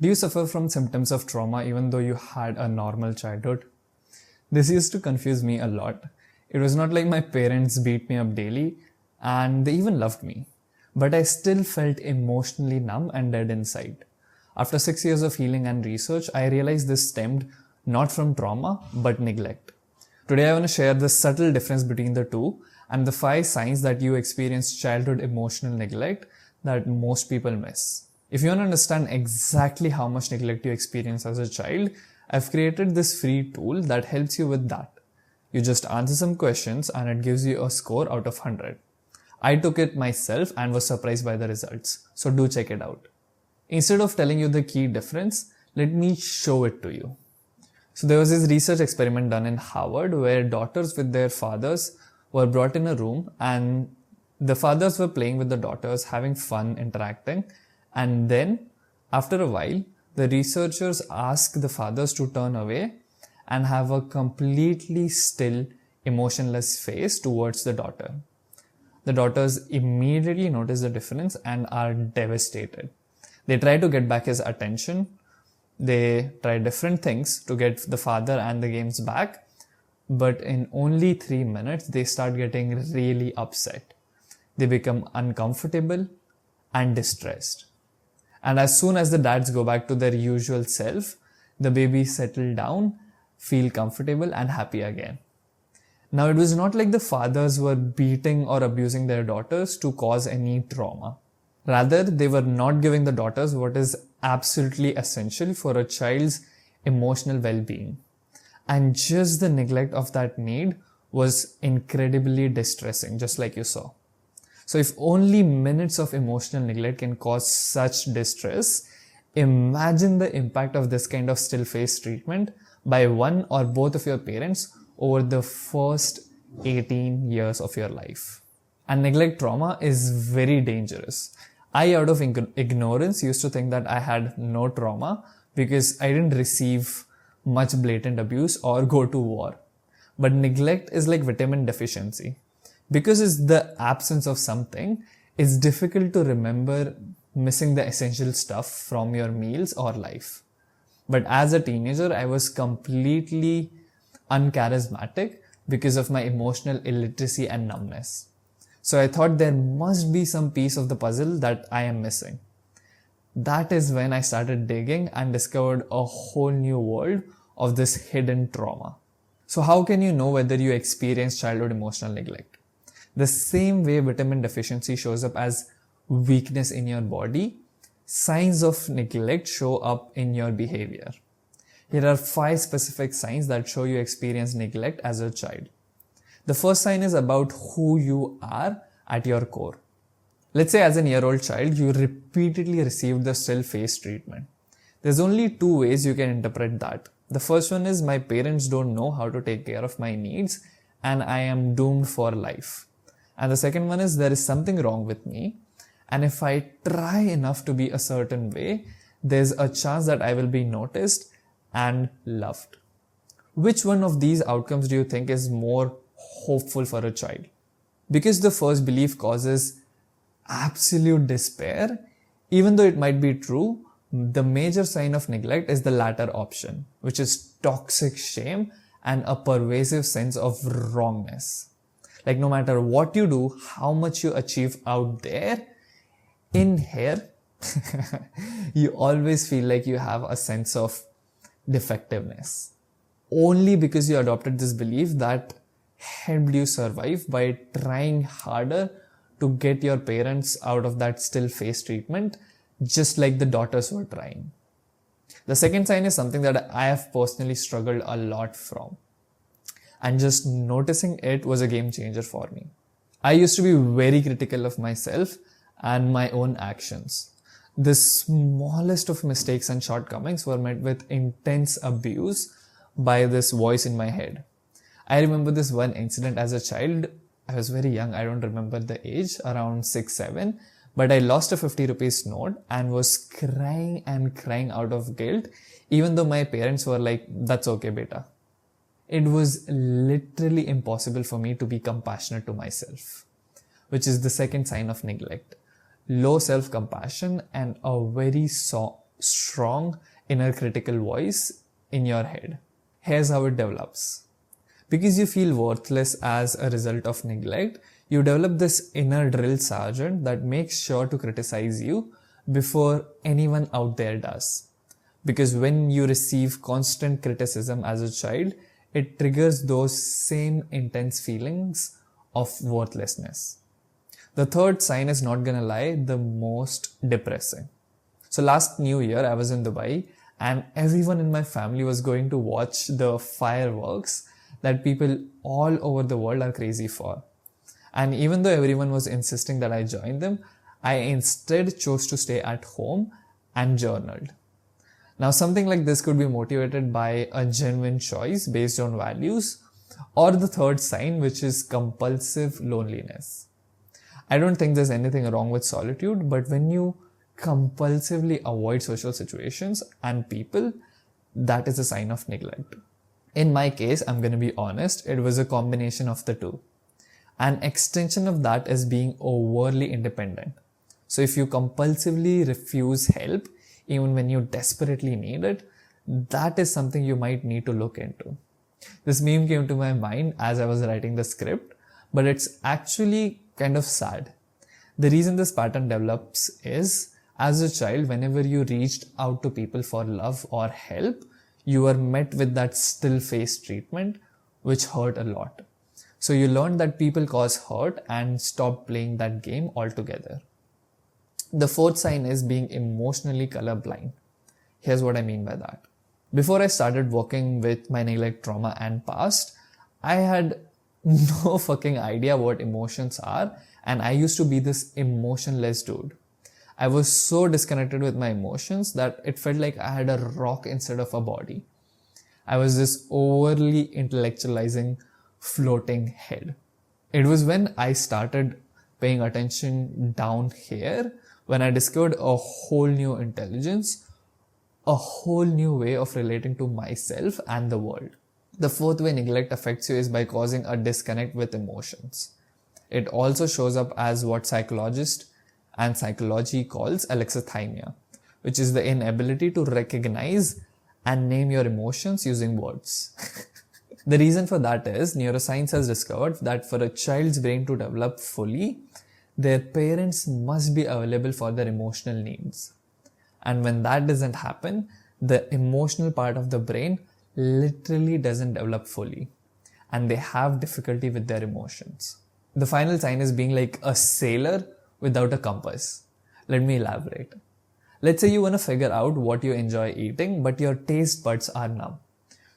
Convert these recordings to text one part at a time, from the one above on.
Do you suffer from symptoms of trauma even though you had a normal childhood? This used to confuse me a lot. It was not like my parents beat me up daily and they even loved me, but I still felt emotionally numb and dead inside. After 6 years of healing and research, I realized this stemmed not from trauma but neglect. Today I want to share the subtle difference between the two and the 5 signs that you experience childhood emotional neglect that most people miss. If you want to understand exactly how much neglect you experience as a child, I've created this free tool that helps you with that. You just answer some questions and it gives you a score out of 100. I took it myself and was surprised by the results, so do check it out. Instead of telling you the key difference, let me show it to you. So there was this research experiment done in Harvard where daughters with their fathers were brought in a room and the fathers were playing with the daughters, having fun, interacting. And then, after a while, the researchers asked the fathers to turn away and have a completely still, emotionless face towards the daughter. The daughters immediately notice the difference and are devastated. They try to get back his attention. They try different things to get the father and the games back. But in only 3 minutes, they start getting really upset. They become uncomfortable and distressed. And as soon as the dads go back to their usual self, the babies settle down, feel comfortable and happy again. Now it was not like the fathers were beating or abusing their daughters to cause any trauma. Rather, they were not giving the daughters what is absolutely essential for a child's emotional well-being. And just the neglect of that need was incredibly distressing, just like you saw. So if only minutes of emotional neglect can cause such distress, imagine the impact of this kind of still face treatment by one or both of your parents over the first 18 years of your life. And neglect trauma is very dangerous. I, out of ignorance, used to think that I had no trauma because I didn't receive much blatant abuse or go to war. But neglect is like vitamin deficiency. Because it's the absence of something, it's difficult to remember missing the essential stuff from your meals or life. But as a teenager, I was completely uncharismatic because of my emotional illiteracy and numbness. So I thought there must be some piece of the puzzle that I am missing. That is when I started digging and discovered a whole new world of this hidden trauma. So how can you know whether you experience childhood emotional neglect? The same way vitamin deficiency shows up as weakness in your body, signs of neglect show up in your behavior. Here are 5 specific signs that show you experience neglect as a child. The first sign is about who you are at your core. Let's say as an year-old child, you repeatedly received the still face treatment. There's only 2 ways you can interpret that. The first one is my parents don't know how to take care of my needs and I am doomed for life. And the second one is there is something wrong with me, and if I try enough to be a certain way, there's a chance that I will be noticed and loved. Which one of these outcomes do you think is more hopeful for a child? Because the first belief causes absolute despair, even though it might be true, the major sign of neglect is the latter option, which is toxic shame and a pervasive sense of wrongness. Like no matter what you do, how much you achieve out there, in here, you always feel like you have a sense of defectiveness. Only because you adopted this belief that helped you survive by trying harder to get your parents out of that still face treatment, just like the daughters were trying. The second sign is something that I have personally struggled a lot from. And just noticing it was a game changer for me. I used to be very critical of myself and my own actions. The smallest of mistakes and shortcomings were met with intense abuse by this voice in my head. I remember this one incident as a child. I was very young, I don't remember the age, around 6, 7. But I lost a 50 rupees note and was crying and crying out of guilt, even though my parents were like, that's okay, beta. It was literally impossible for me to be compassionate to myself, which is the second sign of neglect. Low self-compassion and a very strong inner critical voice in your head. Here's how it develops. Because you feel worthless as a result of neglect, you develop this inner drill sergeant that makes sure to criticize you before anyone out there does. Because when you receive constant criticism as a child, it triggers those same intense feelings of worthlessness. The third sign is, not gonna lie, the most depressing. So last New Year, I was in Dubai and everyone in my family was going to watch the fireworks that people all over the world are crazy for. And even though everyone was insisting that I join them, I instead chose to stay at home and journaled. Now, something like this could be motivated by a genuine choice based on values, or the third sign, which is compulsive loneliness. I don't think there's anything wrong with solitude, but when you compulsively avoid social situations and people, that is a sign of neglect. In my case, I'm going to be honest, it was a combination of the two. An extension of that is being overly independent. So if you compulsively refuse help, even when you desperately need it, that is something you might need to look into. This meme came to my mind as I was writing the script, but it's actually kind of sad. The reason this pattern develops is, as a child, whenever you reached out to people for love or help, you were met with that still face treatment, which hurt a lot. So you learned that people cause hurt and stopped playing that game altogether. The fourth sign is being emotionally colorblind. Here's what I mean by that. Before I started working with my neglect trauma and past, I had no fucking idea what emotions are, and I used to be this emotionless dude. I was so disconnected with my emotions that it felt like I had a rock instead of a body. I was this overly intellectualizing, floating head. It was when I started paying attention down here when I discovered a whole new intelligence, a whole new way of relating to myself and the world. The fourth way neglect affects you is by causing a disconnect with emotions. It also shows up as what psychologists and psychology calls alexithymia, which is the inability to recognize and name your emotions using words. The reason for that is neuroscience has discovered that for a child's brain to develop fully, their parents must be available for their emotional needs. And when that doesn't happen, the emotional part of the brain literally doesn't develop fully, and they have difficulty with their emotions. The final sign is being like a sailor without a compass. Let me elaborate. Let's say you want to figure out what you enjoy eating, but your taste buds are numb.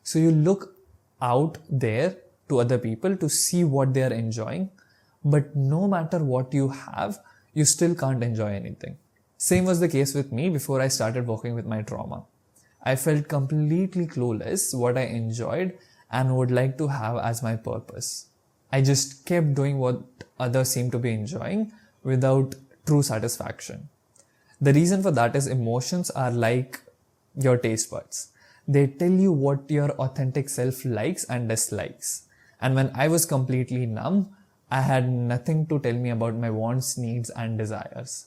So you look out there to other people to see what they are enjoying, but no matter what you have, you still can't enjoy anything. Same was the case with me before I started working with my trauma. I felt completely clueless what I enjoyed and would like to have as my purpose. I just kept doing what others seemed to be enjoying without true satisfaction. The reason for that is emotions are like your taste buds. They tell you what your authentic self likes and dislikes. And when I was completely numb, I had nothing to tell me about my wants, needs, and desires,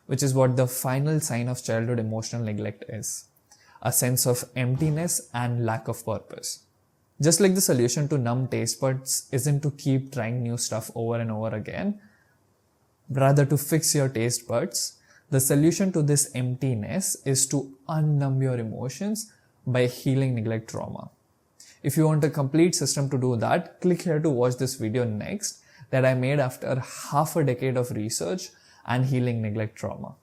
which is what the final sign of childhood emotional neglect is. A sense of emptiness and lack of purpose. Just like the solution to numb taste buds isn't to keep trying new stuff over and over again, rather to fix your taste buds, the solution to this emptiness is to unnumb your emotions by healing neglect trauma. If you want a complete system to do that, click here to watch this video next that I made after half a decade of research and healing neglect trauma.